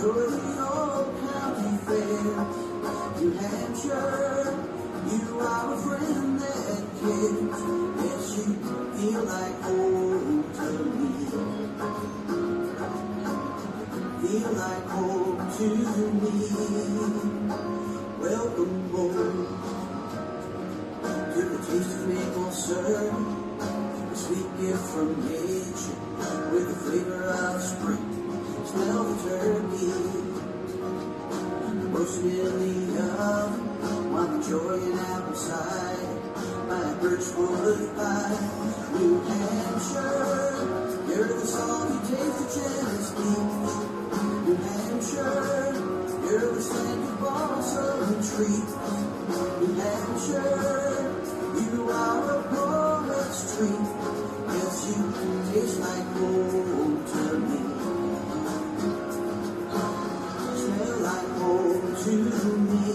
You're the old county fair, New Hampshire. You are a friend that cares. Yes, you feel like home to me. Feel like home to me. Welcome home to the taste of maple syrup, a sweet gift from nature with the flavor of spring. Smell the turkey, roasting in the oven, while enjoying apple cider by a birchwood pie. New Hampshire, you're the salty taste of Chesapeake. New Hampshire, you're the scented balsam tree. New Hampshire, you are a poet's treat. Yes, you taste like home to me. Smell like home to me.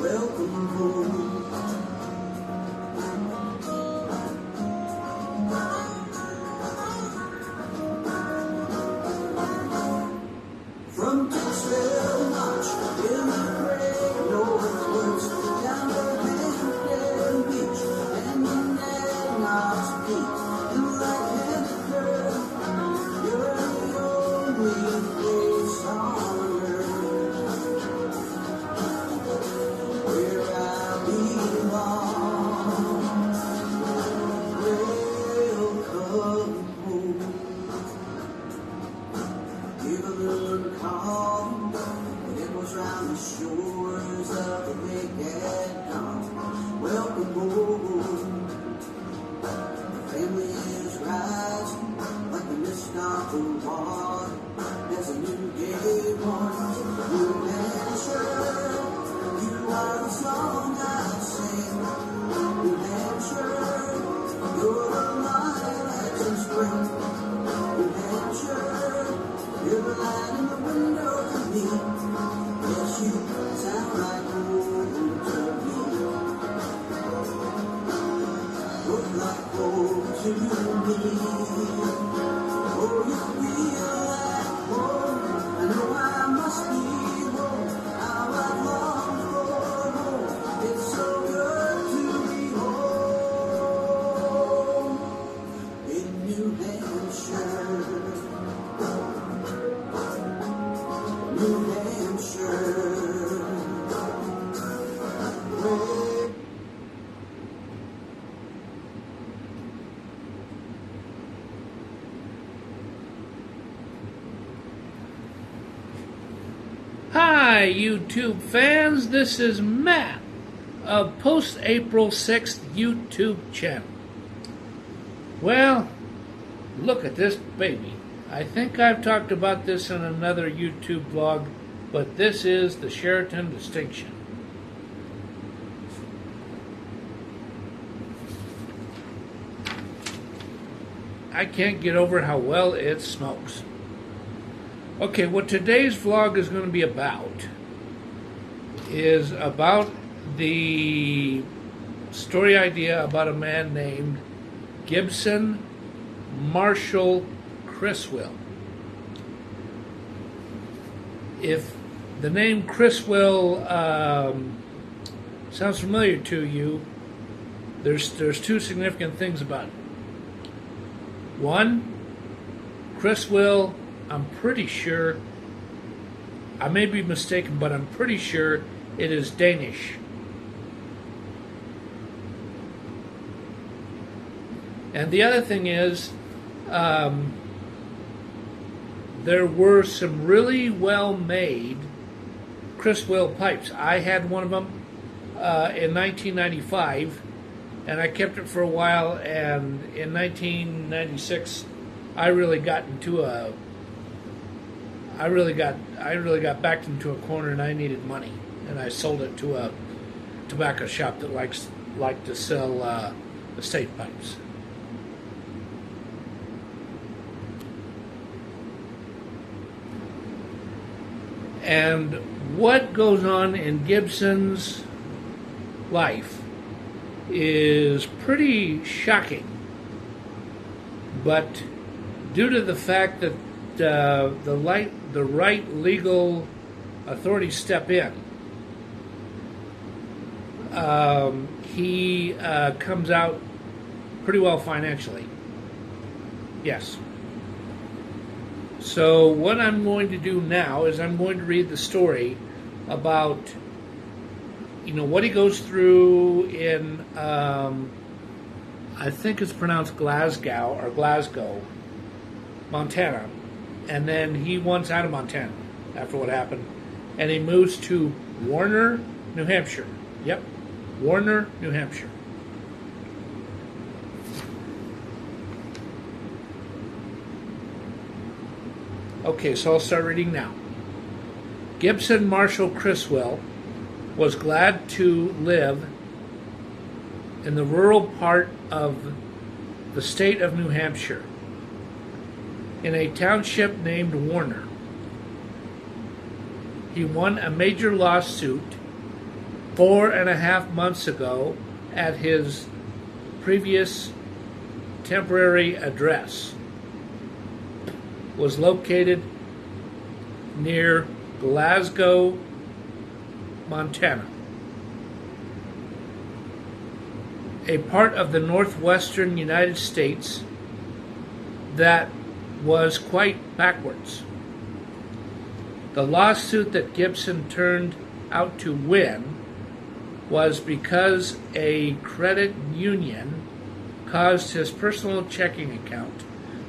Welcome home. From Kriswill march in the great northwoods, down to Hampton Beach and the Nanox Peak. And like-handed girl, you're the only place on earth where I belong. Welcome home. Give a little calm, it was round the shores of the lake at dawn. Welcome home. The family is rising like the mist off the water as a new day morns. New Hampshire, you are the song I sing. New Hampshire, you're the lilacs in spring. New Hampshire, you're the light in the window to me. Yes, you sound like home to me. Look like home to me. Oh, you feel like home. I know I must be home. How I long for home. It's so good to be home in New Hampshire. New Hampshire. Hi, YouTube fans. This is Matt of Post April 6th YouTube channel. Well, look at this baby. I think I've talked about this in another YouTube vlog, but this is the Sheraton Distinction. I can't get over how well it smokes. Okay, what today's vlog is going to be about is about the story idea about a man named Gibson Marshall Kriswill. If the name Kriswill sounds familiar to you, there's two significant things about it. One, Kriswill, I'm pretty sure, I may be mistaken, but I'm pretty sure it is Danish. And the other thing is, there were some really well-made Kriswill pipes. I had one of them in 1995, and I kept it for a while. And in 1996, I really got backed into a corner, and I needed money, and I sold it to a tobacco shop that liked to sell estate pipes. And what goes on in Gibson's life is pretty shocking. But due to the fact that the right legal authorities step in, he comes out pretty well financially. Yes. So what I'm going to do now is I'm going to read the story about, what he goes through in, I think it's pronounced Glasgow, Montana. And then he wants out of Montana after what happened. And he moves to Warner, New Hampshire. Yep, Warner, New Hampshire. Okay, so I'll start reading now. Gibson Marshall Kriswill was glad to live in the rural part of the state of New Hampshire, in a township named Warner. He won a major lawsuit 4.5 months ago at his previous temporary address. Was located near Glasgow, Montana, a part of the northwestern United States that was quite backwards. The lawsuit that Gibson turned out to win was because a credit union caused his personal checking account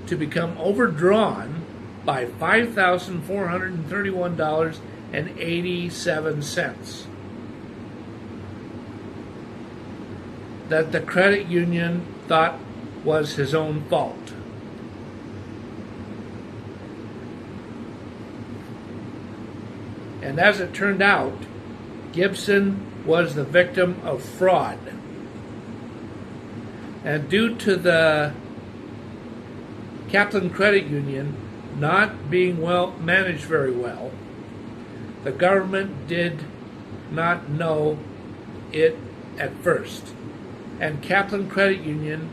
to become overdrawn by $5,431.87. That the credit union thought was his own fault. And as it turned out, Gibson was the victim of fraud. And due to the Kaplan Credit Union not being managed very well, the government did not know it at first. And Kaplan Credit Union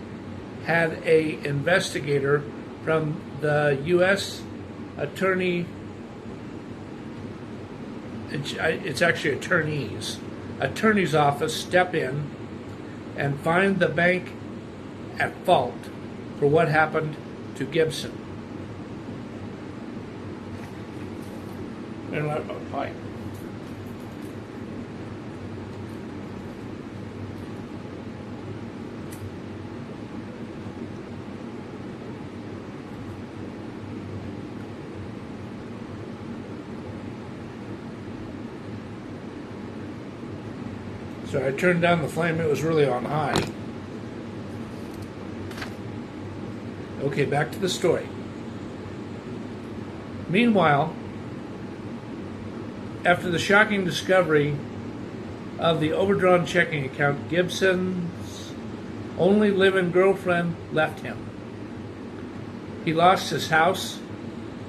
had an investigator from the U.S. Attorney, it's actually attorney's office step in and find the bank at fault for what happened to Gibson. And pipe. So I turned down the flame, it was really on high. Okay, back to the story. Meanwhile, after the shocking discovery of the overdrawn checking account, Gibson's only living girlfriend left him. He lost his house,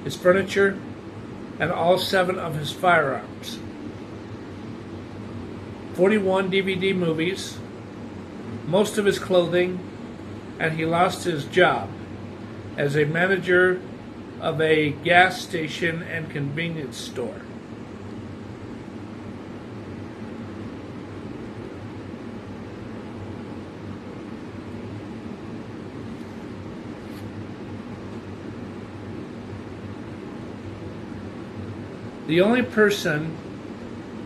his furniture, and all 7 of his firearms. 41 DVD movies, most of his clothing, and he lost his job as a manager of a gas station and convenience store. The only person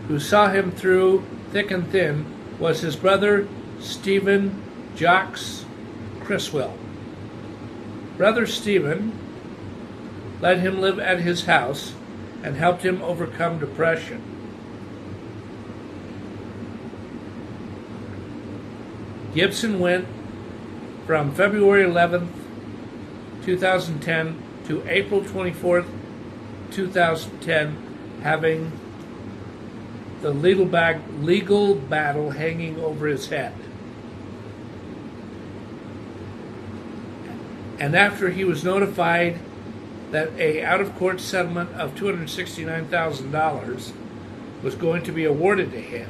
who saw him through thick and thin was his brother, Stephen Jocks Kriswill. Brother Stephen let him live at his house and helped him overcome depression. Gibson went from February 11th, 2010 to April 24th, 2010, having the legal battle hanging over his head. And after he was notified that a out-of-court settlement of $269,000 was going to be awarded to him,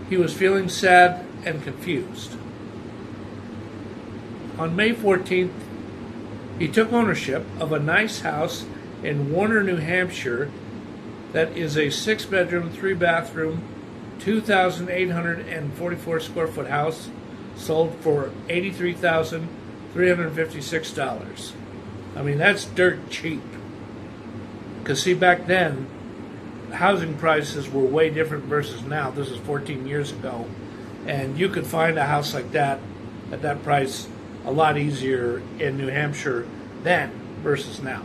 he was feeling sad and confused. On May 14th, He took ownership of a nice house in Warner, New Hampshire that is a 6-bedroom, 3-bathroom, 2,844 square foot house sold for $83,356. I mean, that's dirt cheap. Because, see, back then, housing prices were way different versus now. This is 14 years ago. And you could find a house like that at that price a lot easier in New Hampshire then versus now.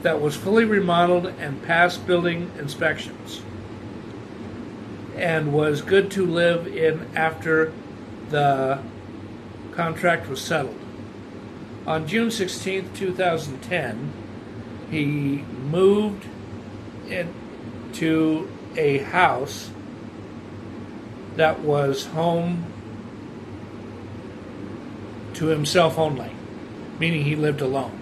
That was fully remodeled and passed building inspections and was good to live in after the contract was settled. On June 16, 2010, he moved into a house that was home to himself only, meaning he lived alone.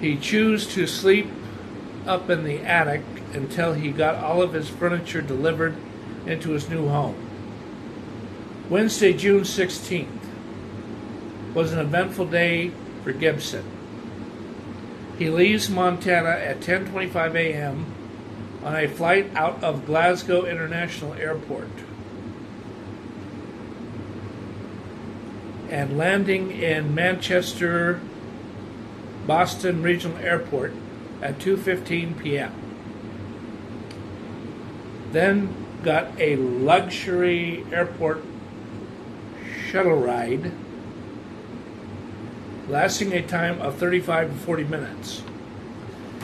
He chose to sleep up in the attic until he got all of his furniture delivered into his new home. Wednesday, June 16th, was an eventful day for Gibson. He leaves Montana at 10:25 a.m. on a flight out of Glasgow International Airport and landing in Manchester Boston Regional Airport at 2:15 p.m. Then got a luxury airport shuttle ride lasting a time of 35 to 40 minutes.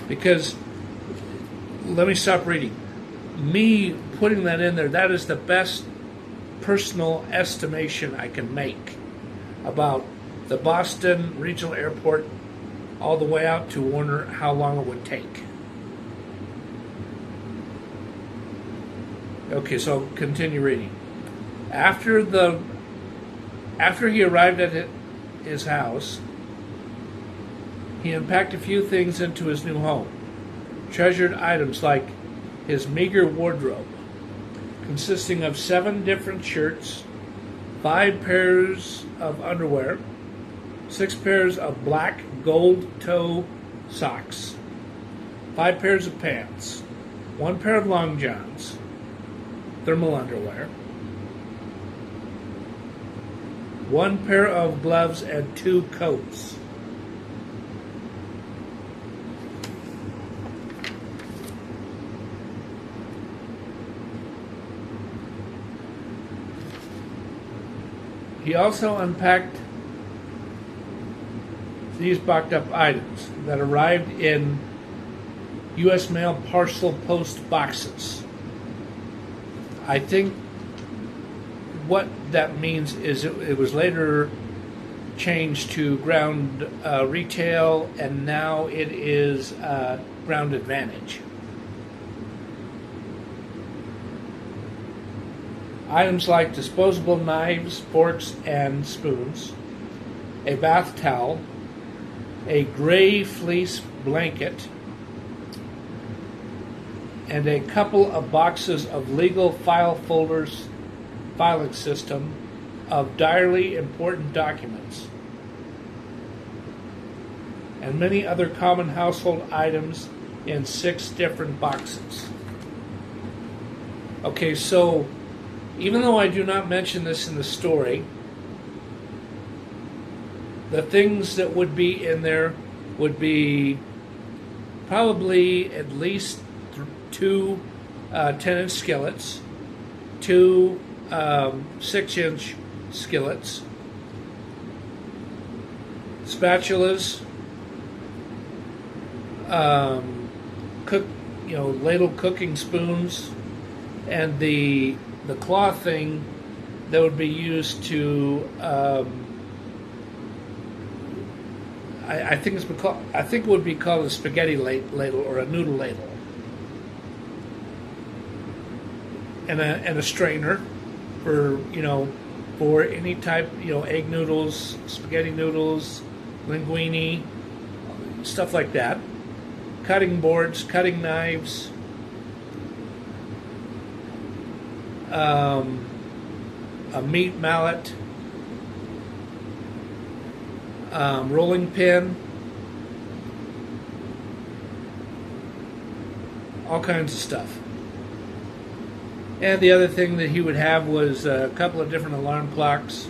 Because, let me stop reading. Me putting that in there, that is the best personal estimation I can make about the Boston Regional Airport all the way out to Warner, how long it would take. Okay, so I'll continue reading. After he arrived at his house, he unpacked a few things into his new home. Treasured items like his meager wardrobe, consisting of 7 different shirts, 5 pairs of underwear, 6 pairs of black gold toe socks, 5 pairs of pants, 1 pair of long johns, thermal underwear, 1 pair of gloves, and 2 coats. He also unpacked these boxed up items that arrived in U.S. mail parcel post boxes. I think what that means is it was later changed to Ground Retail, and now it is Ground Advantage. Items like disposable knives, forks, and spoons, a bath towel, a gray fleece blanket, and a couple of boxes of legal file folders, filing system of direly important documents, and many other common household items in 6 different boxes. Okay, so even though I do not mention this in the story, the things that would be in there would be probably at least 2 10-inch skillets, 2 6-inch skillets, spatulas, ladle cooking spoons, and the claw thing that would be used to I think it would be called a spaghetti ladle or a noodle ladle, and a strainer for any type, egg noodles, spaghetti noodles, linguine, stuff like that. cutting boards, cutting knives, a meat mallet, rolling pin, all kinds of stuff. And the other thing that he would have was a couple of different alarm clocks,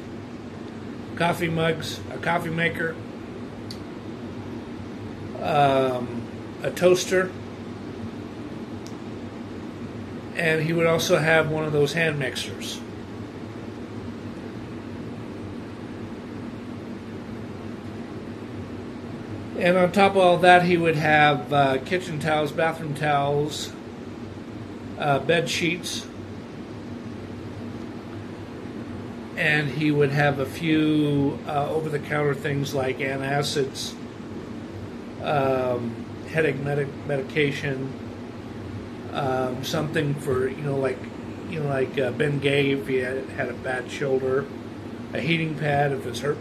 coffee mugs, a coffee maker, a toaster, and he would also have one of those hand mixers. And on top of all that, he would have kitchen towels, bathroom towels, bed sheets, and he would have a few over-the-counter things like antacids, headache medication, something for like Ben gave if he had a bad shoulder, a heating pad if it's hurt,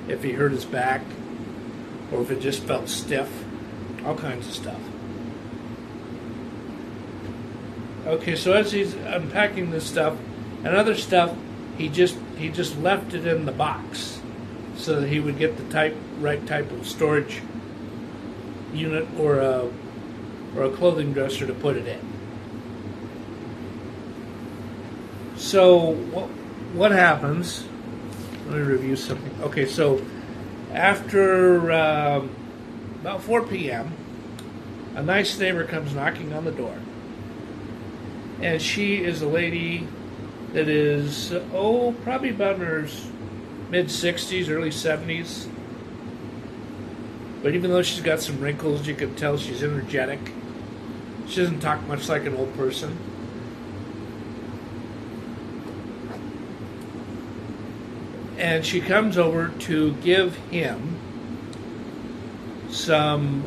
if he hurt his back, or if it just felt stiff, all kinds of stuff. Okay, so as he's unpacking this stuff and other stuff, he just left it in the box so that he would get the right type of storage unit or a clothing dresser to put it in. So what happens? Let me review something. Okay, so after about 4 p.m., a nice neighbor comes knocking on the door. And she is a lady that is, probably about in her mid-60s, early 70s. But even though she's got some wrinkles, you can tell she's energetic. She doesn't talk much like an old person. And she comes over to give him some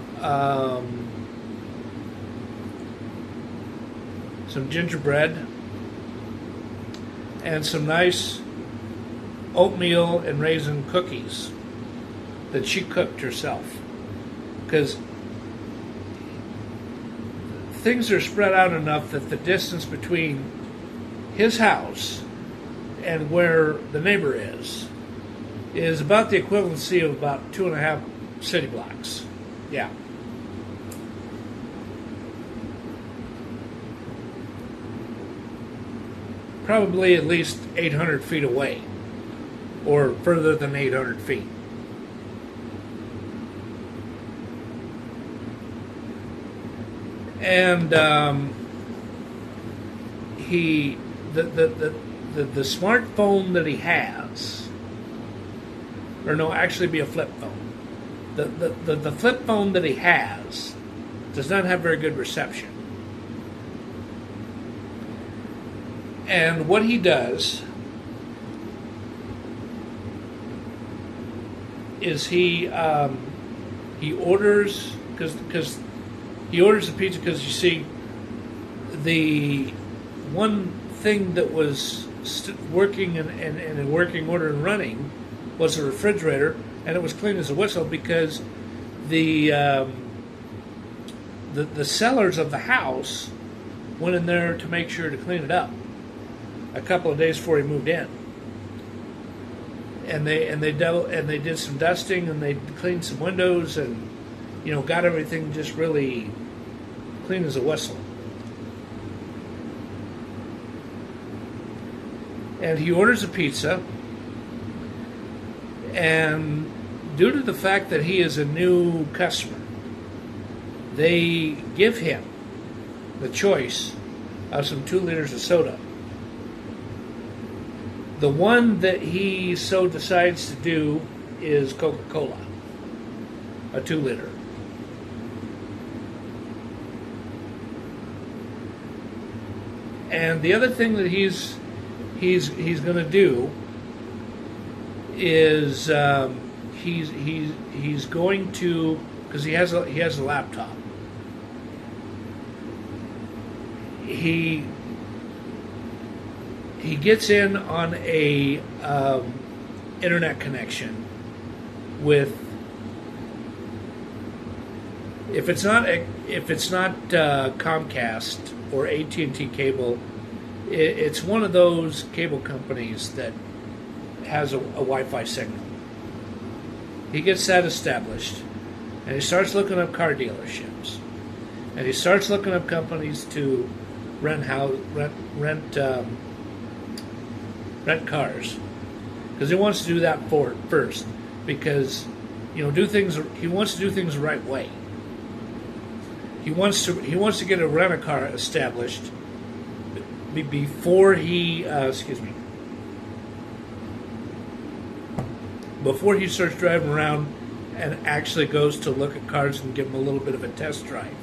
gingerbread and some nice oatmeal and raisin cookies that she cooked herself. Because things are spread out enough that the distance between his house and where the neighbor is about the equivalency of about 2.5 city blocks. Yeah. Probably at least 800 feet away, or further than 800 feet. And the smartphone that he has, or no, actually be a flip phone. The flip phone that he has does not have very good reception. And what he does is he orders, because he orders the pizza, because you see, the one thing that was working and in working order and running was a refrigerator, and it was clean as a whistle because the sellers of the house went in there to make sure to clean it up a couple of days before he moved in, and they did some dusting, and they cleaned some windows, and got everything just really clean as a whistle. And he orders a pizza, and due to the fact that he is a new customer, they give him the choice of some 2 liters of soda. The one that he so decides to do is Coca-Cola, a 2 liter. And the other thing that he's going to do is he's going to, because he has a laptop. He gets in on a internet connection with if it's not Comcast or AT&T cable, it's one of those cable companies that has a Wi-Fi signal. He gets that established, and he starts looking up car dealerships, and he starts looking up companies to rent cars, because he wants to do that first, because he wants to do things the right way. He wants to get a rent-a-car established before he before he starts driving around and actually goes to look at cars and give them a little bit of a test drive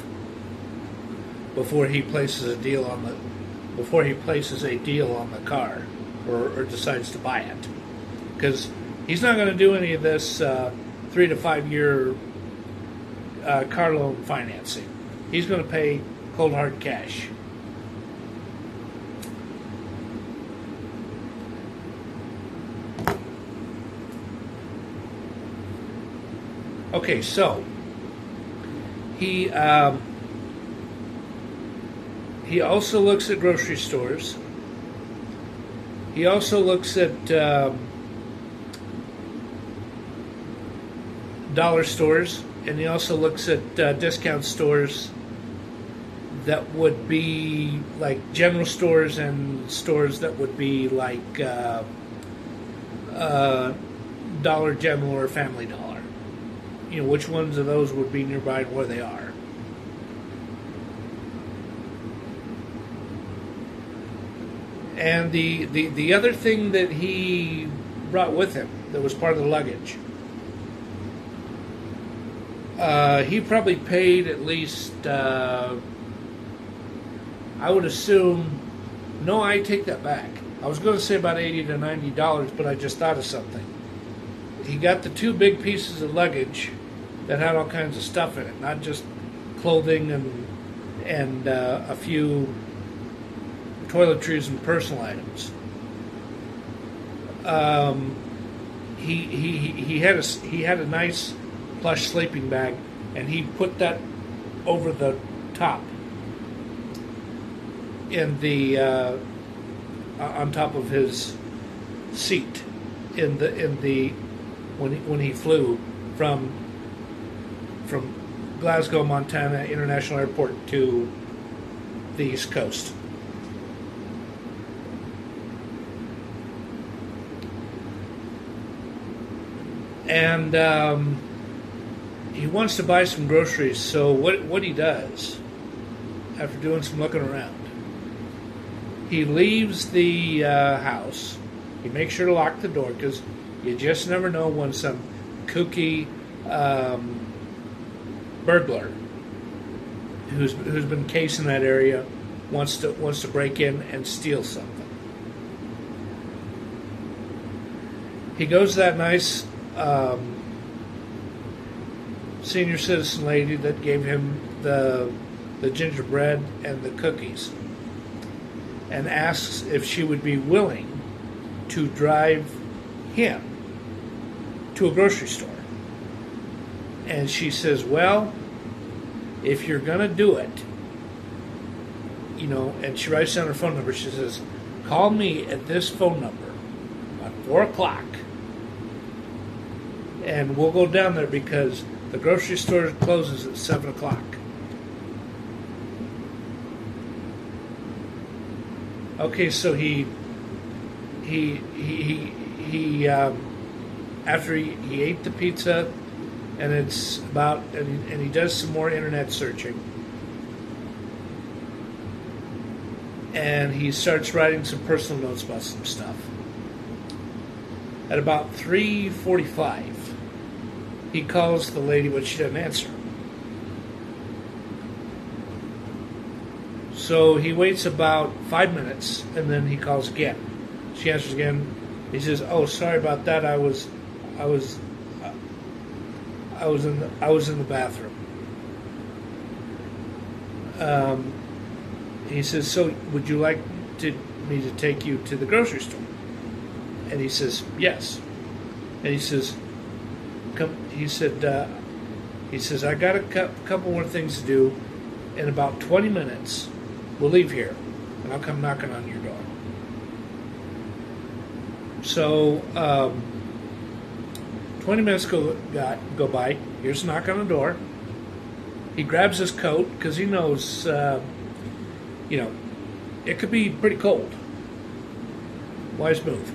before he places a deal on the car or decides to buy it, because he's not going to do any of this 3 to 5 year car loan financing. He's going to pay cold hard cash. Okay, so he also looks at grocery stores. He also looks at dollar stores, and he also looks at discount stores that would be like general stores and stores that would be like Dollar General or Family Dollar. Which ones of those would be nearby and where they are. And the other thing that he brought with him that was part of the luggage, he probably paid at least, I would assume, no, I take that back. I was going to say about $80 to $90, but I just thought of something. He got the 2 big pieces of luggage that had all kinds of stuff in it, not just clothing and a few toiletries and personal items. He had a nice plush sleeping bag, and he put that over the top in the on top of his seat in the when he flew from Glasgow, Montana International Airport to the East Coast. And he wants to buy some groceries, so what he does, after doing some looking around, he leaves the house. He makes sure to lock the door, because you just never know when some kooky burglar who's been casing that area wants to break in and steal something. He goes to that nice senior citizen lady that gave him the gingerbread and the cookies, and asks if she would be willing to drive him to a grocery store. And she says, well, if you're going to do it, and she writes down her phone number. She says, call me at this phone number at 4 o'clock, and we'll go down there because the grocery store closes at 7 o'clock. Okay, so he after he ate the pizza, and it's about, and he does some more internet searching, and he starts writing some personal notes about some stuff. At about 3:45, he calls the lady, but she doesn't answer. So he waits about 5 minutes, and then he calls again. She answers again. He says, "Oh, sorry about that. I was in the bathroom." He says, "So would you like me to take you to the grocery store?" And he says, "Yes." And he says, "Come." He said, He says, I got a couple more things to do. In about 20 minutes, we'll leave here, and I'll come knocking on your door. So, 20 minutes go by. Here's a knock on the door. He grabs his coat because he knows, it could be pretty cold. Wise move.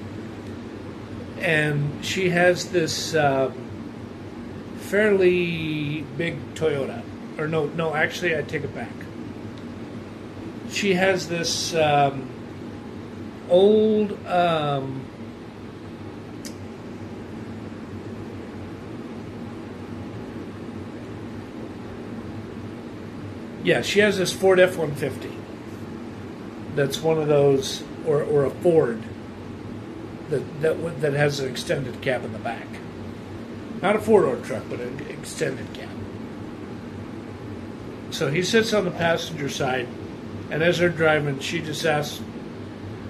And she has this fairly big Toyota. Or no, actually, I take it back. She has this old... she has this Ford F-150. That's one of those, or a Ford that has an extended cab in the back. Not a four-door truck, but an extended cab. So he sits on the passenger side, and as they're driving, she just asks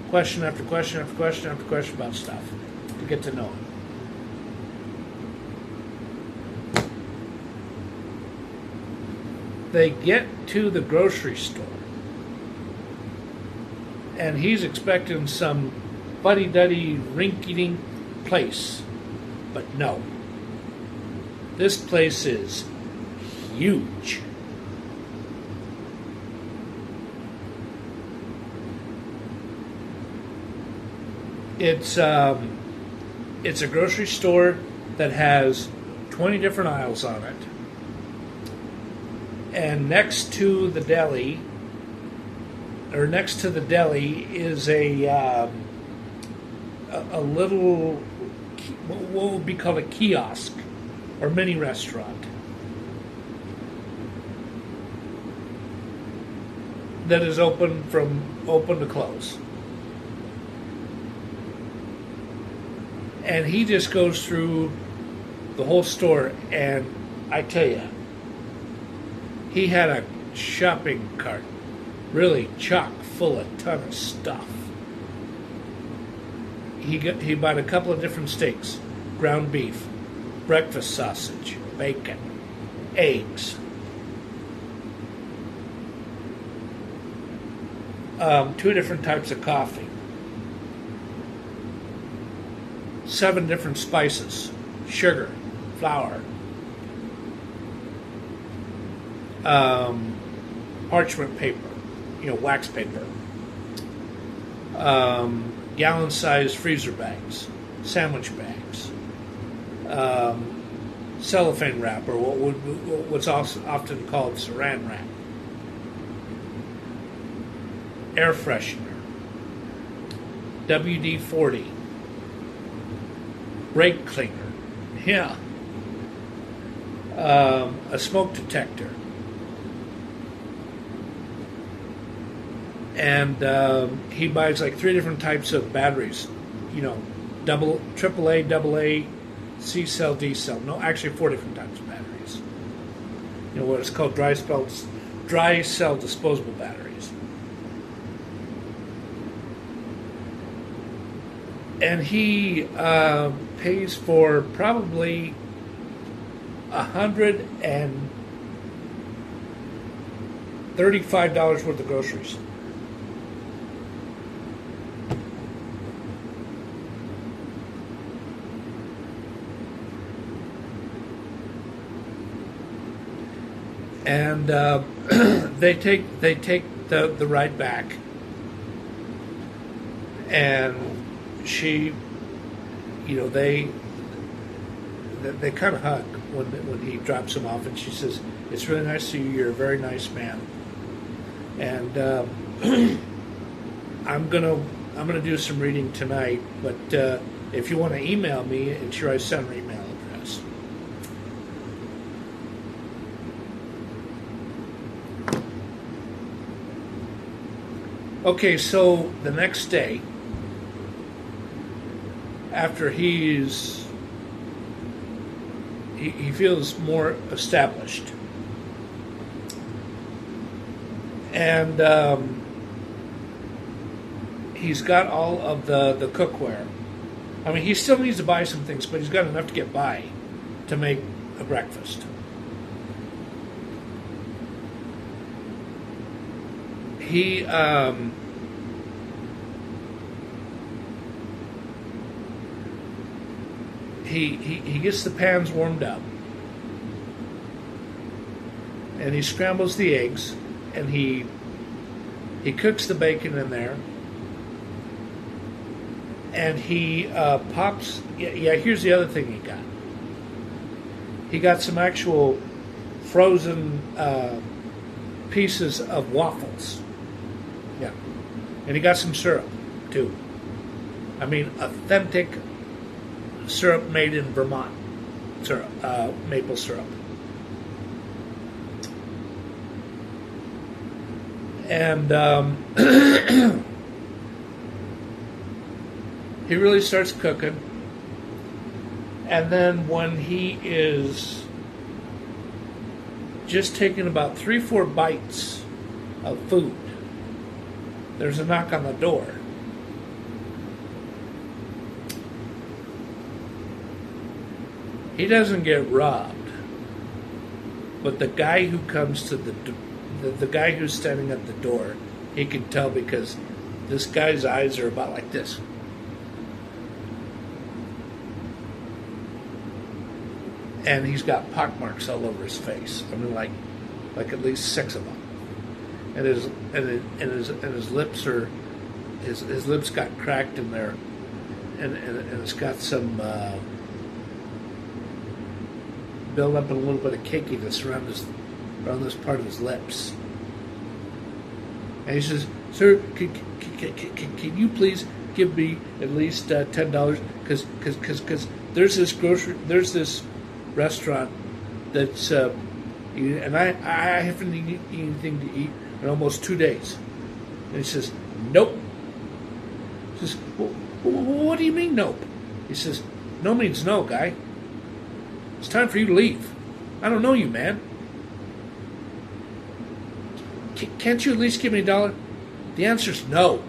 question after question after question after question about stuff to get to know him. They get to the grocery store, and he's expecting some fuddy-duddy, rinky-dink place. But no. This place is huge. It's a grocery store that has 20 different aisles on it. And next to the deli is a little, what would be called a kiosk or mini restaurant that is open to close. And he just goes through the whole store, and I tell you, he had a shopping cart, really chock full of ton of stuff. He bought a couple of different steaks, ground beef, breakfast sausage, bacon, eggs, 2 different types of coffee, 7 different spices, sugar, flour, parchment paper, wax paper, gallon-sized freezer bags, sandwich bags, cellophane wrap, or what's also often called saran wrap, air freshener, WD-40, brake cleaner, a smoke detector, and he buys like 3 different types of batteries, AAA, AA, C cell, D cell. No, actually 4 different types of batteries. What is called dry cell disposable batteries. And he pays for probably $135 worth of groceries. And they take the ride back, and she, they kind of hug when he drops him off, and she says, "It's really nice to see you. You're a very nice man." And I'm gonna do some reading tonight, but if you want to email me, it's your send her email address. Okay, so the next day, after he feels more established, and he's got all of the cookware. I mean, he still needs to buy some things, but he's got enough to get by to make a breakfast. he he gets the pans warmed up, and he scrambles the eggs, and he cooks the bacon in there, and he pops. Yeah, here's the other thing he got. He got some actual frozen pieces of waffles. Yeah, and he got some syrup too. I mean, authentic syrup made in Vermont. Syrup, maple syrup. And he really starts cooking. And then when he is just taking about 3-4 bites of food, there's a knock on the door. He doesn't get robbed, but the guy who comes to the guy who's standing at the door, he can tell because this guy's eyes are about like this. And he's got pockmarks all over his face. I mean, like at least 6 of them. And his lips are his lips got cracked in there, and it's got some build up in a little bit of cakiness around this part of his lips. And he says, "Sir, can you please give me at least $10? Because there's this restaurant that's and I haven't eaten anything to eat in almost 2 days." And he says, "Nope." He says, well, "What do you mean, nope?" He says, "No means no, guy. It's time for you to leave. I don't know you, man. Can't you at least give me $1? The answer's no.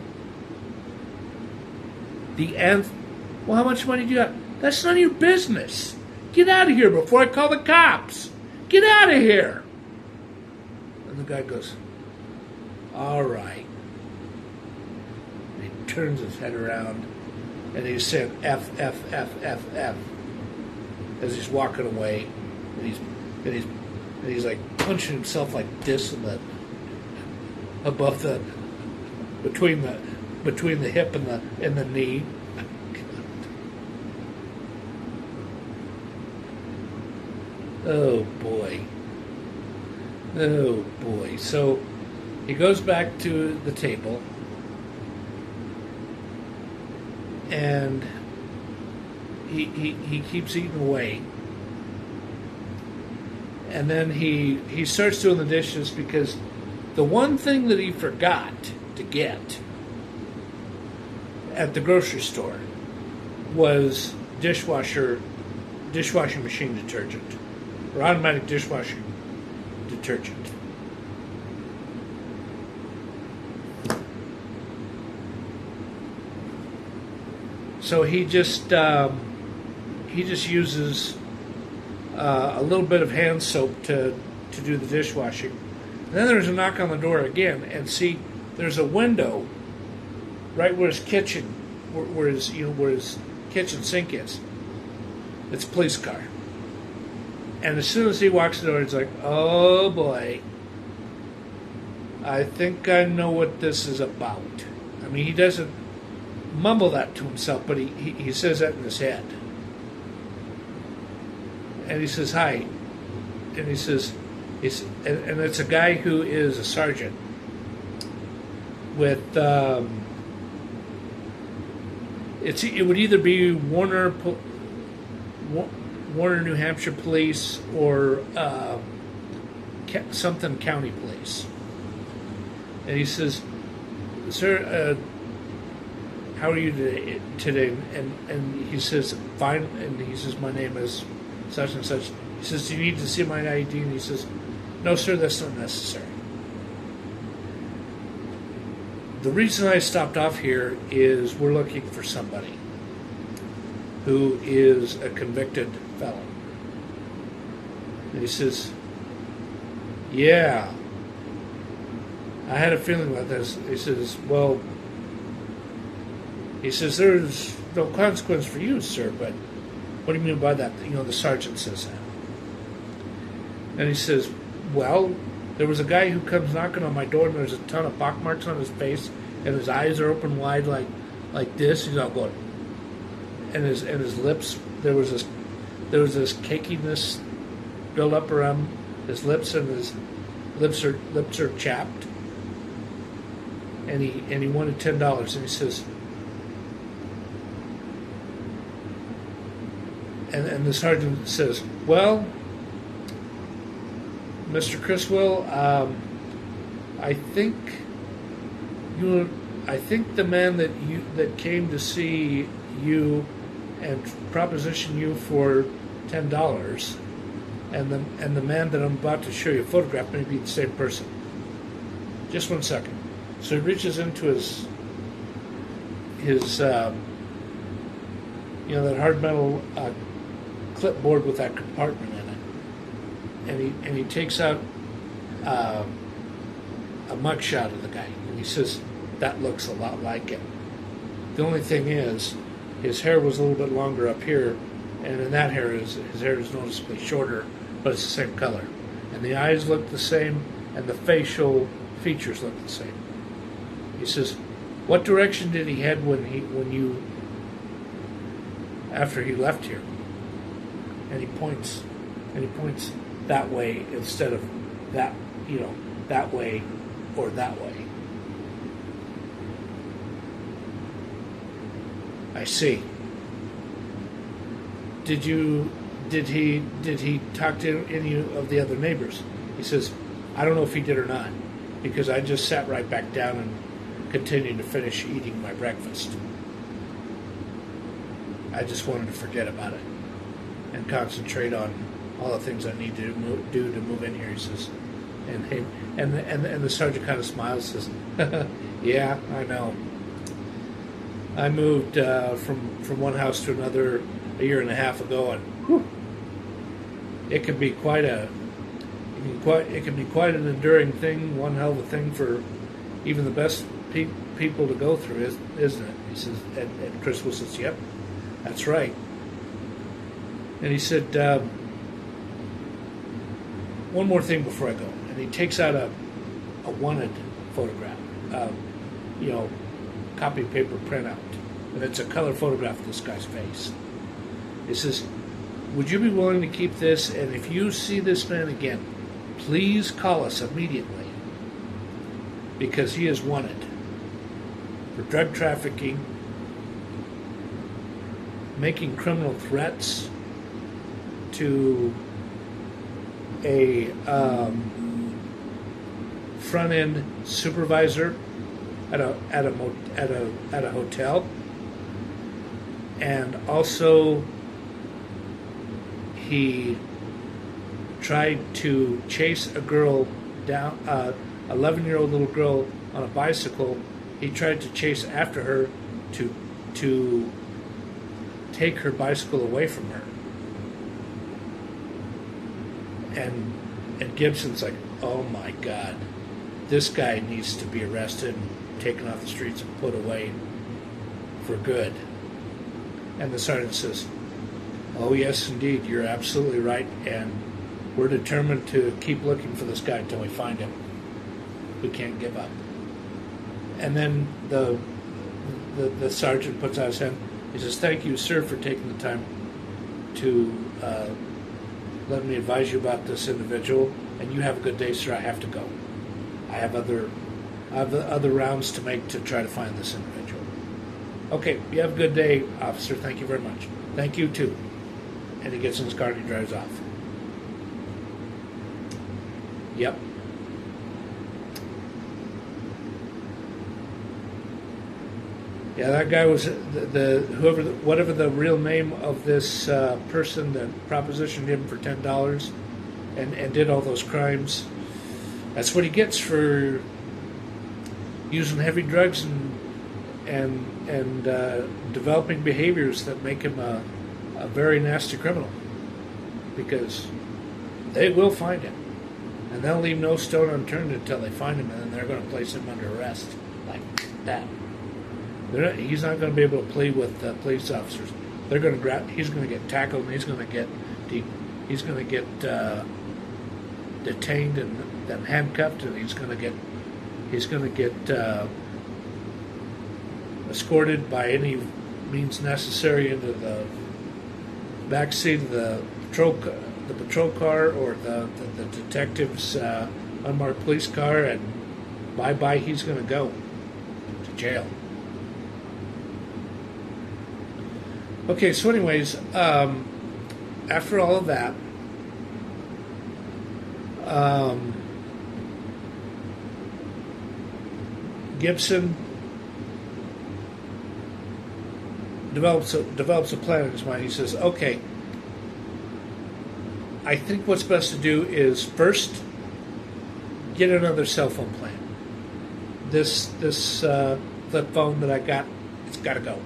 Well, how much money do you have? That's none of your business. Get out of here before I call the cops. Get out of here." And the guy goes, "All right." And he turns his head around, and he's saying F, F, F, F, F, as he's walking away. And he's like punching himself like this in the above the between the hip and the knee. Oh boy. Oh boy. So he goes back to the table, and he keeps eating away. And then he starts doing the dishes, because the one thing that he forgot to get at the grocery store was dishwashing machine detergent, or automatic dishwashing detergent. So he just uses a little bit of hand soap to do the dishwashing. And then there's a knock on the door again, and see, there's a window right where his kitchen, where his kitchen sink is. It's a police car. And as soon as he walks the door, he's like, "Oh boy, I think I know what this is about." I mean, he doesn't mumble that to himself, but he says that in his head. And he says, "Hi." And he says, and it's a guy who is a sergeant with, it would either be Warner New Hampshire Police or something county police. And he says, "Sir, how are you today?" And he says, "Fine." And he says, "My name is such and such." He says, "Do you need to see my ID?" And he says, "No, sir, that's not necessary. The reason I stopped off here is we're looking for somebody who is a convicted felon." And he says, "Yeah, I had a feeling about this. He says, well, he says, there's no consequence for you, sir, but what do you mean by that? You know, the sergeant says that. And he says, well, there was a guy who comes knocking on my door and there's a ton of pockmarks on his face and his eyes are open wide like this. He's all going, and his lips, there was this cakiness built up around his lips, and his lips are chapped. And he wanted $10, and he says, and the sergeant says, well, Mr. Kriswill, I think the man that came to see you and propositioned you for $10, and the man that I'm about to show you a photograph may be the same person. Just 1 second. So he reaches into his that hard metal clipboard with that compartment in it, and he takes out a mugshot of the guy, and he says, that looks a lot like him. The only thing is, his hair was a little bit longer up here, and in that hair his hair is noticeably shorter, but it's the same color. And the eyes look the same, and the facial features look the same. He says, what direction did he head after he left here? And he points that way instead of that, that way or that way. I see. Did he talk to any of the other neighbors? He says, I don't know if he did or not, because I just sat right back down and continued to finish eating my breakfast. I just wanted to forget about it and concentrate on all the things I need to do to move in here, he says. And the sergeant kind of smiles and says, yeah, I know. I moved from one house to another a year and a half ago, and whew, it can be quite an enduring thing, one hell of a thing for even the best people to go through, isn't it? He says, and Kriswill says, yep, that's right. And he said, one more thing before I go. And he takes out a wanted photograph, copy paper printout. And it's a color photograph of this guy's face. He says, would you be willing to keep this? And if you see this man again, please call us immediately, because he is wanted for drug trafficking, making criminal threats to a front-end supervisor at a hotel, and also he tried to chase a girl down, 11-year-old little girl on a bicycle. He tried to chase after her to take her bicycle away from her. And Gibson's like, oh my God, this guy needs to be arrested and taken off the streets and put away for good. And the sergeant says, oh yes, indeed, you're absolutely right, and we're determined to keep looking for this guy until we find him. We can't give up. And then the sergeant puts out his hand. He says, thank you, sir, for taking the time to let me advise you about this individual, and you have a good day, sir. I have to go. I have other rounds to make to try to find this individual. Okay, you have a good day, officer. Thank you very much. Thank you, too. And he gets in his car and he drives off. Yep. Yeah, that guy was whatever the real name of this person that propositioned him for $10 and did all those crimes. That's what he gets for using heavy drugs and developing behaviors that make him a very nasty criminal. Because they will find him, And they'll leave no stone unturned until they find him, and then they're going to place him under arrest like that. He's not going to be able to plead with police officers. They're going to grab. He's going to get tackled, and he's going to get detained and then handcuffed, and he's going to get escorted by any means necessary into the back seat of the patrol car or the detective's unmarked police car, and bye he's going to go to jail. Okay, so anyways, after all of that, Gibson develops a plan in his mind. He says, okay, I think what's best to do is first get another cell phone plan. This flip phone that I got, it's got to go.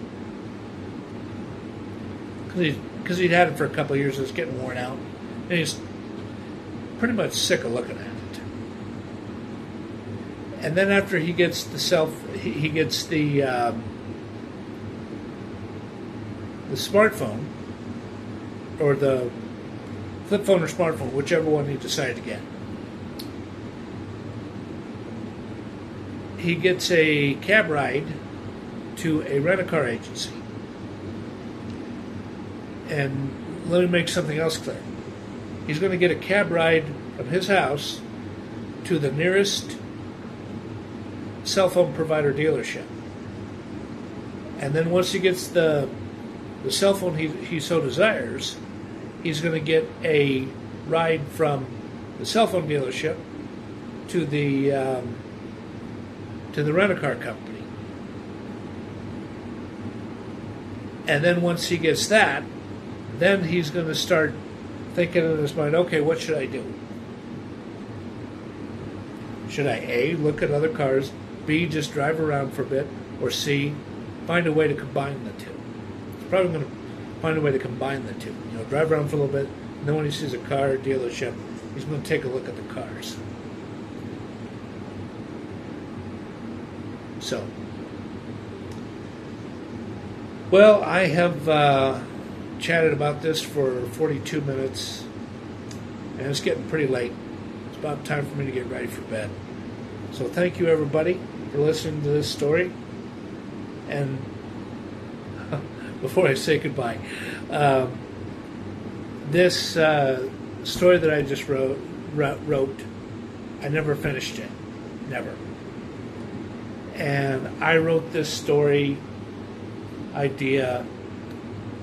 Because he'd had it for a couple of years, it's getting worn out, and he's pretty much sick of looking at it. And then after he gets the smartphone, or the flip phone or smartphone, whichever one he decided to get, he gets a cab ride to a rent-a-car agency. And let me make something else clear. He's going to get a cab ride from his house to the nearest cell phone provider dealership. And then once he gets the cell phone he so desires, he's going to get a ride from the cell phone dealership to the rent-a-car company. And then once he gets that, then he's going to start thinking in his mind, okay, what should I do? Should I A, look at other cars, B, just drive around for a bit, or C, find a way to combine the two? He's probably going to find a way to combine the two. Drive around for a little bit, and then when he sees a car dealership, he's going to take a look at the cars. So, well, I have chatted about this for 42 minutes, and it's getting pretty late. It's about time for me to get ready for bed. So thank you, everybody, for listening to this story. And before I say goodbye, this story that I just wrote, I never finished it. Never. And I wrote this story idea,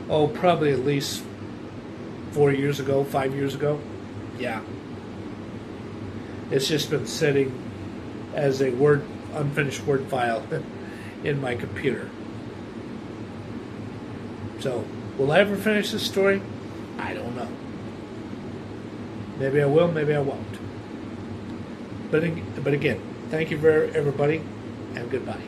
probably at least 5 years ago. Yeah. It's just been sitting as a unfinished Word file in my computer. So, will I ever finish this story? I don't know. Maybe I will, maybe I won't. But again, thank you for everybody, and goodbye.